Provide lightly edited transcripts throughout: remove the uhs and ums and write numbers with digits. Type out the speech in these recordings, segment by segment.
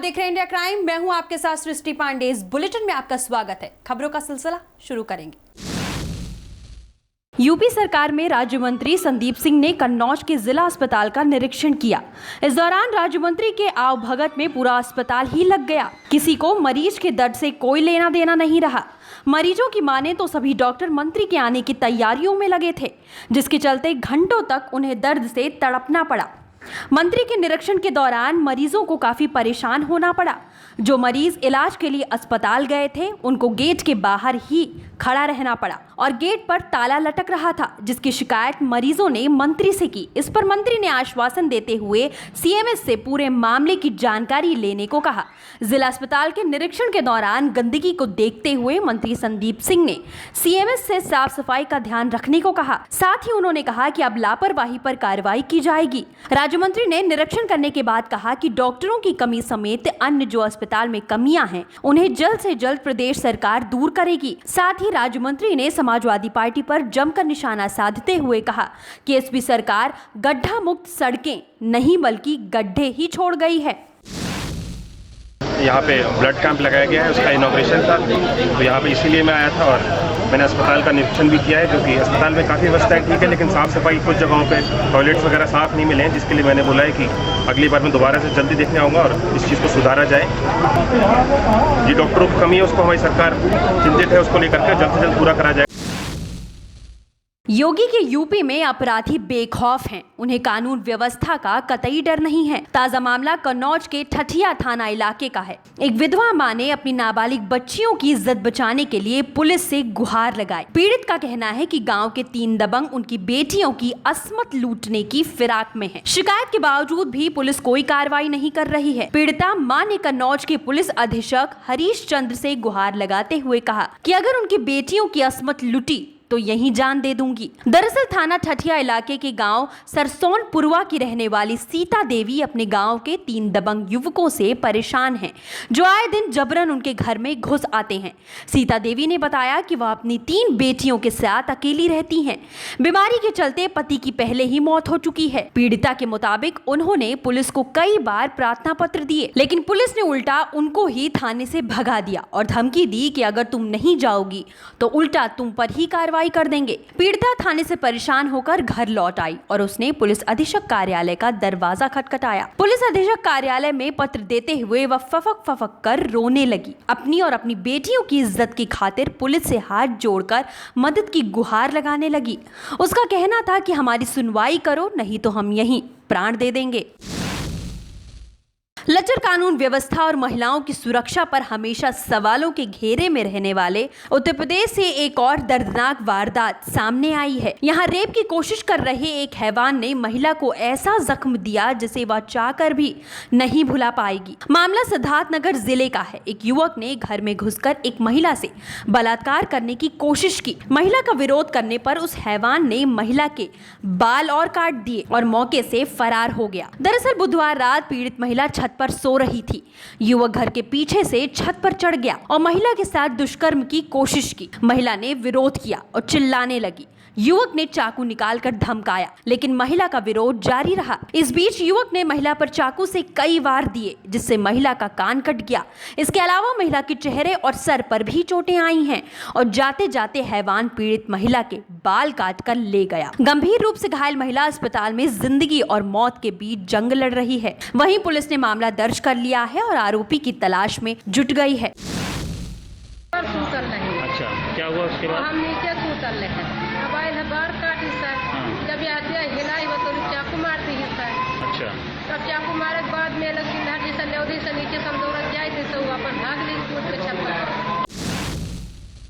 देख रहे हैं इंडिया क्राइम। मैं हूं आपके साथ सृष्टि पांडे। इस बुलेटिन में आपका स्वागत है। खबरों का सिलसिला शुरू करेंगे। यूपी सरकार में राज्य मंत्री संदीप सिंह ने कन्नौज के जिला अस्पताल का निरीक्षण किया। इस दौरान राज्य मंत्री के आवभगत में पूरा अस्पताल ही लग गया। किसी को मरीज के दर्द से कोई लेना देना नहीं रहा। मरीजों की माने तो सभी डॉक्टर मंत्री के आने की तैयारियों में लगे थे, जिसके चलते घंटों तक उन्हें दर्द से तड़पना पड़ा। मंत्री के निरीक्षण के दौरान मरीजों को काफी परेशान होना पड़ा। जो मरीज इलाज के लिए अस्पताल गए थे उनको गेट के बाहर ही खड़ा रहना पड़ा और गेट पर ताला लटक रहा था, जिसकी शिकायत मरीजों ने मंत्री से की। इस पर मंत्री ने आश्वासन देते हुए सीएमएस से पूरे मामले की जानकारी लेने को कहा। जिला अस्पताल के निरीक्षण के दौरान गंदगी को देखते हुए मंत्री संदीप सिंह ने सीएमएस से साफ सफाई का ध्यान रखने को कहा। साथ ही उन्होंने कहा कि अब लापरवाही पर कार्रवाई की जाएगी। राज्य मंत्री ने निरीक्षण करने के बाद कहा कि डॉक्टरों की कमी समेत अन्य जो अस्पताल में कमियां हैं उन्हें जल्द से जल्द प्रदेश सरकार दूर करेगी। साथ ही राज्य मंत्री ने समाजवादी पार्टी पर जमकर निशाना साधते हुए कहा कि एसपी सरकार गड्ढा मुक्त सड़कें नहीं बल्कि गड्ढे ही छोड़ गई है। यहाँ पे ब्लड कैंप लगाया गया है, उसका इनॉग्रेशन था, तो यहाँ पे इसीलिए मैं आया था और मैंने अस्पताल का निरीक्षण भी किया है, जो कि अस्पताल में काफ़ी व्यवस्था ठीक है, लेकिन साफ़ सफाई कुछ जगहों पे टॉयलेट्स वगैरह साफ़ नहीं मिले हैं, जिसके लिए मैंने बोला है कि अगली बार मैं दोबारा से जल्दी देखने आऊँगा और इस चीज़ को सुधारा जाए। जी डॉक्टरों की कमी है, उसको हमारी सरकार चिंतित है, उसको लेकर के जल्द से जल्द पूरा करा जाए। योगी के यूपी में अपराधी बेखौफ हैं। उन्हें कानून व्यवस्था का कतई डर नहीं है। ताजा मामला कन्नौज के ठठिया थाना इलाके का है। एक विधवा मां ने अपनी नाबालिग बच्चियों की इज्जत बचाने के लिए पुलिस से गुहार लगाई। पीड़ित का कहना है कि गांव के 3 दबंग उनकी बेटियों की अस्मत लूटने की फिराक में हैं। शिकायत के बावजूद भी पुलिस कोई कार्रवाई नहीं कर रही है। पीड़िता मां ने कन्नौज के पुलिस अधीक्षक हरीश चंद्र से गुहार लगाते हुए कहा कि अगर उनकी बेटियों की अस्मत लुटी तो यहीं जान दे दूंगी। दरअसल थाना ठठिया इलाके के गांव सरसोनपुरवा की रहने वाली सीता देवी अपने गांव के 3 दबंग युवकों से परेशान हैं, जो आए दिन जबरन उनके घर में घुस आते हैं। सीता देवी ने बताया कि वह अपनी 3 बेटियों के साथ अकेली रहती हैं। बीमारी के चलते पति की पहले ही मौत हो चुकी है। पीड़िता के मुताबिक उन्होंने पुलिस को कई बार प्रार्थना पत्र दिए, लेकिन पुलिस ने उल्टा उनको ही थाने से भगा दिया और धमकी दी कि अगर तुम नहीं जाओगी तो उल्टा तुम पर ही कार्रवाई कर देंगे। पीड़िता थाने से परेशान होकर घर लौट आई और उसने पुलिस अधीक्षक कार्यालय का दरवाजा खटखटाया। पुलिस अधीक्षक कार्यालय में पत्र देते हुए वह फफक फफक कर रोने लगी। अपनी और अपनी बेटियों की इज्जत की खातिर पुलिस से हाथ जोड़कर मदद की गुहार लगाने लगी। उसका कहना था कि हमारी सुनवाई करो, नहीं तो हम यहीं प्राण दे देंगे। लचर कानून व्यवस्था और महिलाओं की सुरक्षा पर हमेशा सवालों के घेरे में रहने वाले उत्तर प्रदेश से एक और दर्दनाक वारदात सामने आई है। यहाँ रेप की कोशिश कर रहे एक हैवान ने महिला को ऐसा जख्म दिया जिसे वह चाहकर भी नहीं भुला पाएगी। मामला सिद्धार्थनगर जिले का है। एक युवक ने घर में घुसकर एक महिला से बलात्कार करने की कोशिश की। महिला का विरोध करने पर उस हैवान ने महिला के बाल और काट दिए और मौके से फरार हो गया। दरअसल बुधवार रात पीड़ित महिला छत पर सो रही थी। युवक घर के पीछे से छत पर चढ़ गया और महिला के साथ दुष्कर्म की कोशिश की। महिला ने विरोध किया और चिल्लाने लगी। युवक ने चाकू निकालकर धमकाया, लेकिन महिला का विरोध जारी रहा। इस बीच युवक ने महिला पर चाकू से कई वार दिए, जिससे महिला का कान कट गया। इसके अलावा महिला के चेहरे और सर पर भी चोटें आई हैं और जाते जाते हैवान पीड़ित महिला के बाल काट कर ले गया। गंभीर रूप से घायल महिला अस्पताल में जिंदगी और मौत के बीच जंग लड़ रही है। वहीं पुलिस ने मामला दर्ज कर लिया है और आरोपी की तलाश में जुट गई है। अच्छा, क्या हुआ उसके बाद? हम नीचे उतर लेते मोबाइल है बार काट हिस्सा जब आते हिलाई वो तो चाकू मारती हिस्सा। अच्छा, तब चाकू मारे के बाद में लगी धाटी से लेवदी से नीचे से हम दौड़त जाए थे तो अपन भाग ली कूद के छत पर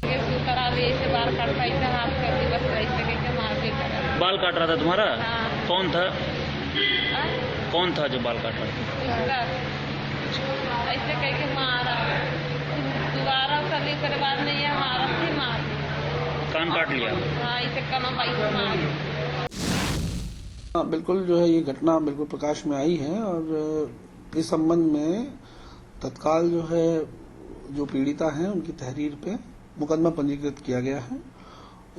एक करा ले से बाल काट पाई था। हाथ कर दी बस ऐसे के मार के करा। बाल काट रहा था तुम्हारा? हाँ। कौन था? कौन था जो बाल काट रहा था? ऐसे कह के मारा। दोबारा करने के बाद नहीं है मारा थी मार कान काट लिया। हाँ, इसे कमा पाई मार। बिल्कुल जो है ये घटना बिल्कुल प्रकाश में आई है और इस संबंध में तत्काल जो है जो पीड़िता हैं उनकी तहरीर पे मुकदमा पंजीकृत किया गया है।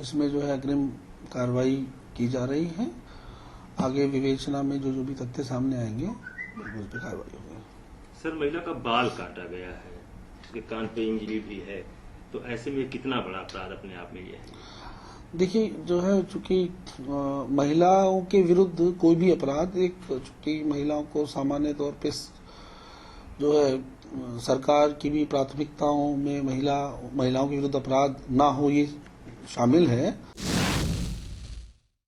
इसमें जो है अग्रिम कार्रवाई की जा रही है। आगे विवेचना में जो भी तथ्य सामने आएंगे बिल्कुल उस पर कार्रवाई होगी। सर, महिला का बाल काटा गया है, उसके कान पे इंजरी भी है, तो ऐसे में कितना बड़ा अपराध अपने आप में ये है? देखिए, जो है चूंकि महिलाओं के विरुद्ध कोई भी अपराध, एक चूंकि महिलाओं को सामान्य तौर पे जो है सरकार की भी प्राथमिकताओं में महिलाओं के विरुद्ध अपराध ना हो, ये शामिल है।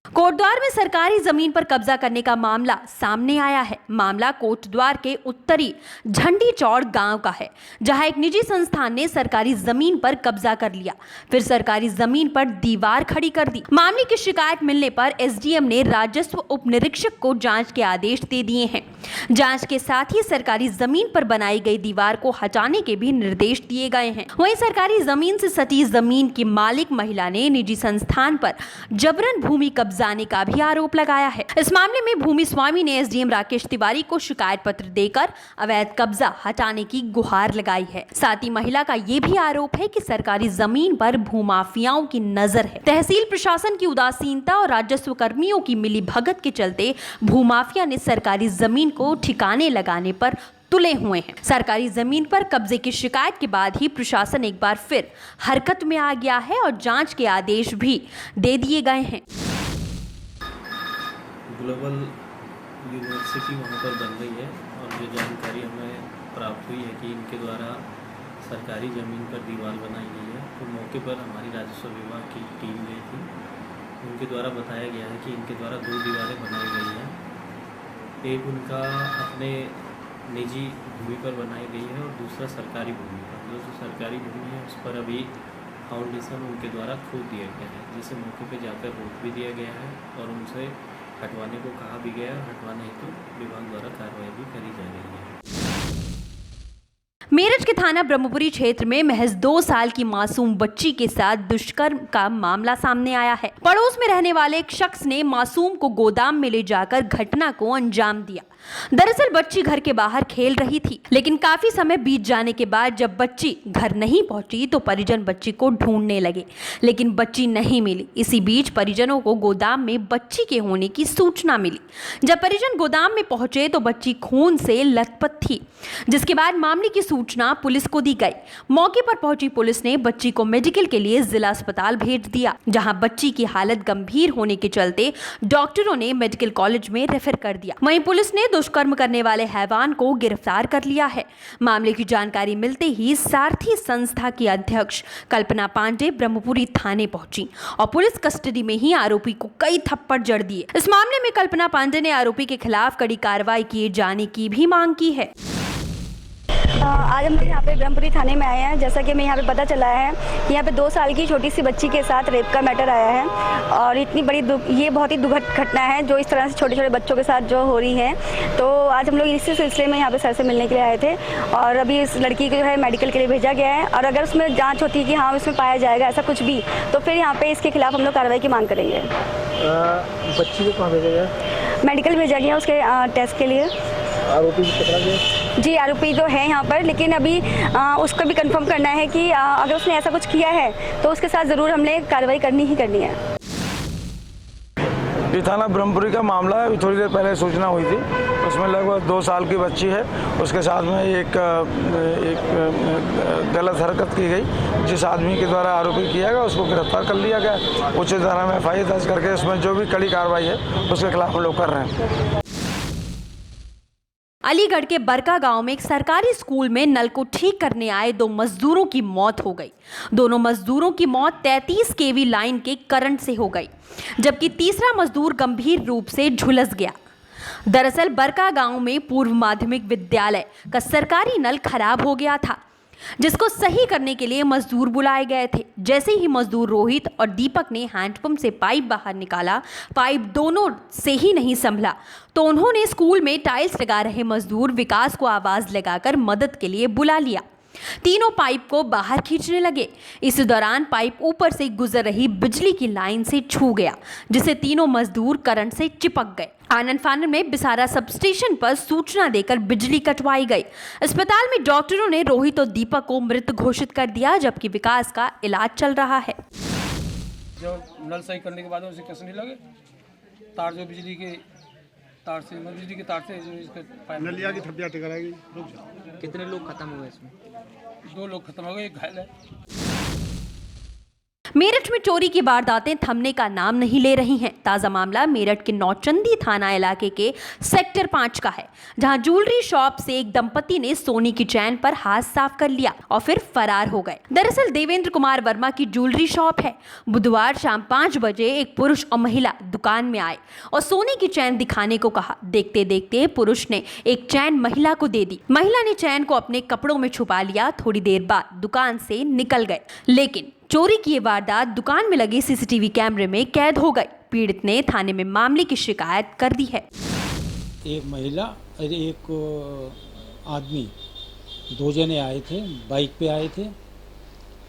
कोटद्वार में सरकारी जमीन पर कब्जा करने का मामला सामने आया है। मामला कोटद्वार के उत्तरी झंडी चौड़ गांव का है, जहां एक निजी संस्थान ने सरकारी जमीन पर कब्जा कर लिया, फिर सरकारी जमीन पर दीवार खड़ी कर दी। मामले की शिकायत मिलने पर एसडीएम ने राजस्व उप निरीक्षक को जांच के आदेश दे दिए हैं। जांच के साथ ही सरकारी जमीन पर बनाई गई दीवार को हटाने के भी निर्देश दिए गए हैं। वहीं सरकारी जमीन से सटी जमीन की मालिक महिला ने निजी संस्थान पर जबरन भूमि कब्जाने का भी आरोप लगाया है। इस मामले में भूमि स्वामी ने एसडीएम राकेश तिवारी को शिकायत पत्र देकर अवैध कब्जा हटाने की गुहार लगाई है। साथ ही महिला का ये भी आरोप है कि सरकारी जमीन पर भूमाफियाओं की नजर है। तहसील प्रशासन की उदासीनता और राजस्व कर्मियों की मिलीभगत के चलते भूमाफिया ने सरकारी जमीन को ठिकाने लगाने पर तुले हुए हैं। सरकारी जमीन पर कब्जे की शिकायत के बाद ही प्रशासन एक बार फिर हरकत में आ गया है और जांच के आदेश भी दे दिए गए हैं। ग्लोबल यूनिवर्सिटी वहाँ पर बन रही है और जो जानकारी हमें प्राप्त हुई है कि इनके द्वारा सरकारी ज़मीन पर दीवार बनाई गई है, तो मौके पर हमारी राजस्व विभाग की टीम गई थी। उनके द्वारा बताया गया है कि इनके द्वारा 2 दीवारें बनाई गई हैं। एक उनका अपने निजी भूमि पर बनाई गई है और दूसरा सरकारी भूमि पर। जो सरकारी भूमि है उस पर अभी फाउंडेशन उनके द्वारा खोद दिया गया है, जिसे मौके पर जाकर रोक भी दिया गया है और उनसे हटवाने को कहा भी गया है। हटवाने हेतु विभाग द्वारा कार्रवाई भी करी जा रही है। मेरठ के थाना ब्रह्मपुरी क्षेत्र में महज 2 साल की मासूम बच्ची के साथ दुष्कर्म का मामला सामने आया है। पड़ोस में रहने वाले एक शख्स ने मासूम को गोदाम में ले जाकर घटना को अंजाम दिया। दरअसल बच्ची घर के बाहर खेल रही थी, लेकिन काफी समय बीत जाने के बाद जब बच्ची घर नहीं पहुंची तो परिजन बच्ची को ढूंढने लगे, लेकिन बच्ची नहीं मिली। इसी बीच परिजनों को गोदाम में बच्ची के होने की सूचना मिली। जब परिजन गोदाम में पहुंचे तो बच्ची खून से लथपथ थी, जिसके बाद मामले की सूचना पुलिस को दी गई। मौके पर पहुंची पुलिस ने बच्ची को मेडिकल के लिए जिला अस्पताल भेज दिया, जहां बच्ची की हालत गंभीर होने के चलते डॉक्टरों ने मेडिकल कॉलेज में रेफर कर दिया। वहीं पुलिस ने दुष्कर्म करने वाले हैवान को गिरफ्तार कर लिया है। मामले की जानकारी मिलते ही सारथी संस्था की अध्यक्ष कल्पना पांडे ब्रह्मपुरी थाने पहुंची और पुलिस कस्टडी में ही आरोपी को कई थप्पड़ जड़ दिए। इस मामले में कल्पना पांडे ने आरोपी के खिलाफ कड़ी कार्रवाई किए जाने की भी मांग की है। आज हम लोग यहाँ पे ब्रह्मपुरी थाने में आए हैं। जैसा कि हमें यहाँ पे पता चला है कि यहाँ पे 2 साल की छोटी सी बच्ची के साथ रेप का मैटर आया है और इतनी बड़ी ये बहुत ही दुखद घटना है जो इस तरह से छोटे छोटे बच्चों के साथ जो हो रही है। तो आज हम लोग इसी सिलसिले में यहाँ पे सर से मिलने के लिए आए थे और अभी इस लड़की को जो है मेडिकल के लिए भेजा गया है और अगर उसमें जाँच होती है कि हाँ इसमें पाया जाएगा ऐसा कुछ भी, तो फिर यहाँ पे इसके खिलाफ हम लोग कार्रवाई की मांग करेंगे। बच्ची को कहाँ भेजा गया? मेडिकल भेजा गया उसके टेस्ट के लिए। आरोपी भी पकड़ा गया? जी, आरोपी तो है यहाँ पर, लेकिन अभी उसको भी कंफर्म करना है कि अगर उसने ऐसा कुछ किया है तो उसके साथ ज़रूर हमने कार्रवाई करनी ही करनी है। ये थाना ब्रह्मपुरी का मामला है। अभी थोड़ी देर पहले सूचना हुई थी, उसमें लगभग 2 साल की बच्ची है, उसके साथ में एक गलत हरकत की गई, जिस आदमी के द्वारा आरोपी किया गया उसको गिरफ्तार कर लिया गया। उच्च धारा में FIR दर्ज करके उसमें जो भी कड़ी कार्रवाई है उसके खिलाफ हम लोग कर रहे हैं। अलीगढ़ के बरका गांव में एक सरकारी स्कूल में नल को ठीक करने आए 2 मजदूरों की मौत हो गई। दोनों मजदूरों की मौत 33 kV लाइन के करंट से हो गई, जबकि तीसरा मजदूर गंभीर रूप से झुलस गया। दरअसल बरका गांव में पूर्व माध्यमिक विद्यालय का सरकारी नल खराब हो गया था, जिसको सही करने के लिए मजदूर बुलाए गए थे। जैसे ही मजदूर रोहित और दीपक ने हैंडपंप से पाइप बाहर निकाला, पाइप दोनों से ही नहीं संभला, तो उन्होंने स्कूल में टाइल्स लगा रहे मजदूर विकास को आवाज लगाकर मदद के लिए बुला लिया। तीनों पाइप को बाहर खींचने लगे। इस दौरान पाइप ऊपर से गुजर रही बिजली की लाइन से छू गया, जिससे तीनों मजदूर करंट से चिपक गए। आनन फानन में बिसारा सब स्टेशन पर सूचना देकर बिजली कटवाई गई। अस्पताल में डॉक्टरों ने रोहित और दीपक को मृत घोषित कर दिया, जबकि विकास का इलाज चल रहा है। जो नल सही करने के बाद उसे कसने लगे, तार जो बिजली के तार से, बिजली के तार से जो इसका नलिया की थप्पियाँ टकराई गई। कितने लोग खत्म हुए इसमें? 2 लोग खत्म हो गए, एक घायल है। मेरठ में चोरी की वारदातें थमने का नाम नहीं ले रही हैं। ताजा मामला मेरठ के नौचंदी थाना इलाके के सेक्टर 5 का है, जहां ज्वेलरी शॉप से एक दंपति ने सोने की चैन पर हाथ साफ कर लिया और फिर फरार हो गए। दरअसल देवेंद्र कुमार वर्मा की ज्वेलरी शॉप है। बुधवार शाम 5 बजे एक पुरुष और महिला दुकान में आए और सोने की चैन दिखाने को कहा। देखते देखते पुरुष ने एक चैन महिला को दे दी। महिला ने चैन को अपने कपड़ों में छुपा लिया। थोड़ी देर बाद दुकान से निकल गए, लेकिन चोरी की ये वारदात दुकान में लगे सीसीटीवी कैमरे में कैद हो गई। पीड़ित ने थाने में मामले की शिकायत कर दी है। एक महिला और एक आदमी, 2 जने आए थे, बाइक पे आए थे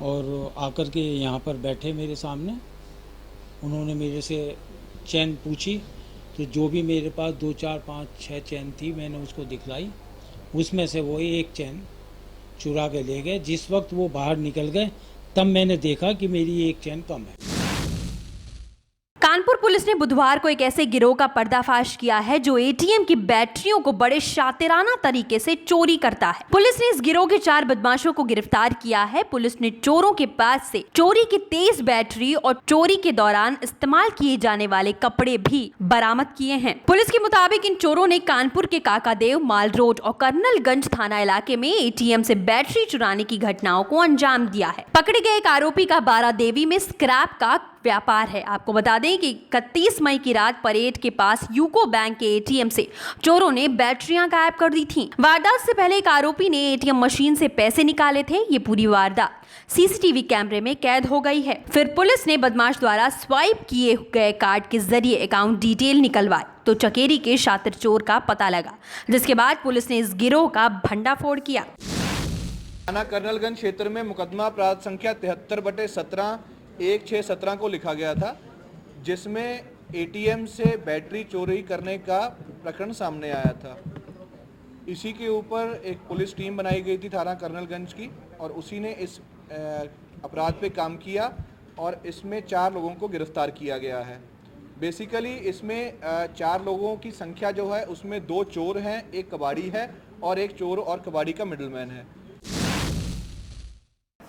और आकर के यहाँ पर बैठे मेरे सामने। उन्होंने मेरे से चैन पूछी, तो जो भी मेरे पास 2, 4, 5, 6 चैन थी मैंने उसको दिखलाई। उसमें से वो एक चैन चुरा के ले गए। जिस वक्त वो बाहर निकल गए तब मैंने देखा कि मेरी एक चैन कम है। कानपुर पुलिस ने बुधवार को एक ऐसे गिरोह का पर्दाफाश किया है जो एटीएम की बैटरियों को बड़े शातिराना तरीके से चोरी करता है। पुलिस ने इस गिरोह के 4 बदमाशों को गिरफ्तार किया है। पुलिस ने चोरों के पास से चोरी की तेज बैटरी और चोरी के दौरान इस्तेमाल किए जाने वाले कपड़े भी बरामद किए हैं। पुलिस के मुताबिक इन चोरों ने कानपुर के काकादेव, माल रोड और कर्नलगंज थाना इलाके में एटीएम से बैटरी चुराने की घटनाओं को अंजाम दिया है। पकड़े गए एक आरोपी का बारादेवी में स्क्रैप का व्यापार है। आपको बता दें कि 31 मई की रात परेड के पास यूको बैंक के एटीएम से चोरों ने बैटरियां गायब कर दी थीं। वारदात से पहले एक आरोपी ने एटीएम मशीन से पैसे निकाले थे। ये पूरी वारदात सीसीटीवी कैमरे में कैद हो गई है। फिर पुलिस ने बदमाश द्वारा स्वाइप किए गए कार्ड के जरिए अकाउंट डिटेल निकलवाई तो चकेरी के शातिर चोर का पता लगा, जिसके बाद पुलिस ने इस गिरोह का भंडाफोड़ किया। थाना कर्नलगंज क्षेत्र में मुकदमा अपराध संख्या 73/17 1617 को लिखा गया था, जिसमें एटीएम से बैटरी चोरी करने का प्रकरण सामने आया था। इसी के ऊपर एक पुलिस टीम बनाई गई थी थाना कर्नलगंज की और उसी ने इस अपराध पे काम किया और इसमें 4 लोगों को गिरफ्तार किया गया है। बेसिकली इसमें 4 लोगों की संख्या जो है उसमें 2 चोर हैं, एक कबाड़ी है और एक चोर और कबाड़ी का मिडलमैन है।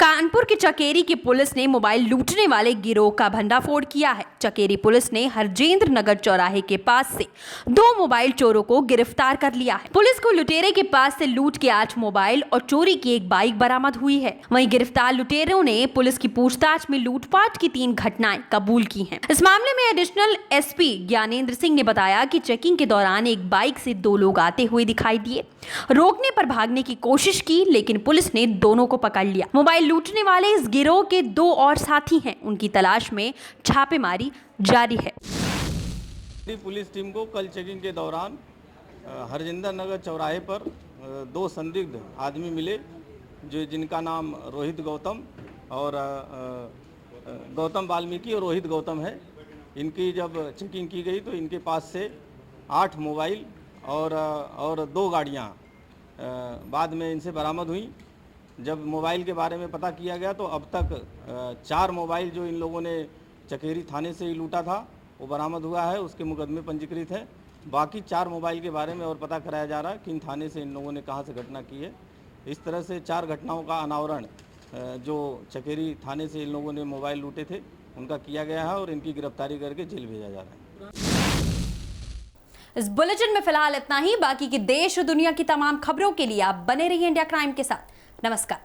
कानपुर की चकेरी की पुलिस ने मोबाइल लूटने वाले गिरोह का भंडाफोड़ किया है। चकेरी पुलिस ने हरजेंद्र नगर चौराहे के पास से 2 मोबाइल चोरों को गिरफ्तार कर लिया है। पुलिस को लुटेरे के पास से लूट के 8 मोबाइल और चोरी की एक बाइक बरामद हुई है। वहीं गिरफ्तार लुटेरों ने पुलिस की पूछताछ में लूटपाट की 3 घटनाएं कबूल की हैं। इस मामले में एडिशनल एसपी ज्ञानेंद्र सिंह ने बताया कि चेकिंग के दौरान एक बाइक से 2 लोग आते हुए दिखाई दिए। रोकने पर भागने की कोशिश की, लेकिन पुलिस ने दोनों को पकड़ लिया। मोबाइल लूटने वाले इस गिरोह के 2 और साथी हैं, उनकी तलाश में छापेमारी जारी है। पुलिस टीम को कल चेकिंग के दौरान हरजिंदर नगर चौराहे पर 2 संदिग्ध आदमी मिले, जिनका नाम रोहित गौतम और गौतम वाल्मीकि और रोहित गौतम है। इनकी जब चेकिंग की गई तो इनके पास से 8 मोबाइल और 2 गाड़ियाँ बाद में इनसे बरामद हुई। जब मोबाइल के बारे में पता किया गया तो अब तक 4 मोबाइल जो इन लोगों ने चकेरी थाने से ही लूटा था वो बरामद हुआ है, उसके मुकदमे पंजीकृत है। बाकी 4 मोबाइल के बारे में और पता कराया जा रहा है कि इन थाने से इन लोगों ने कहाँ से घटना की है। इस तरह से 4 घटनाओं का अनावरण जो चकेरी थाने से इन लोगों ने मोबाइल लूटे थे उनका किया गया है और इनकी गिरफ्तारी करके जेल भेजा जा रहा है। इस बुलेटिन में फिलहाल इतना ही। बाकी के देश और दुनिया की तमाम खबरों के लिए आप बने रहिए इंडिया क्राइम के साथ। नमस्कार।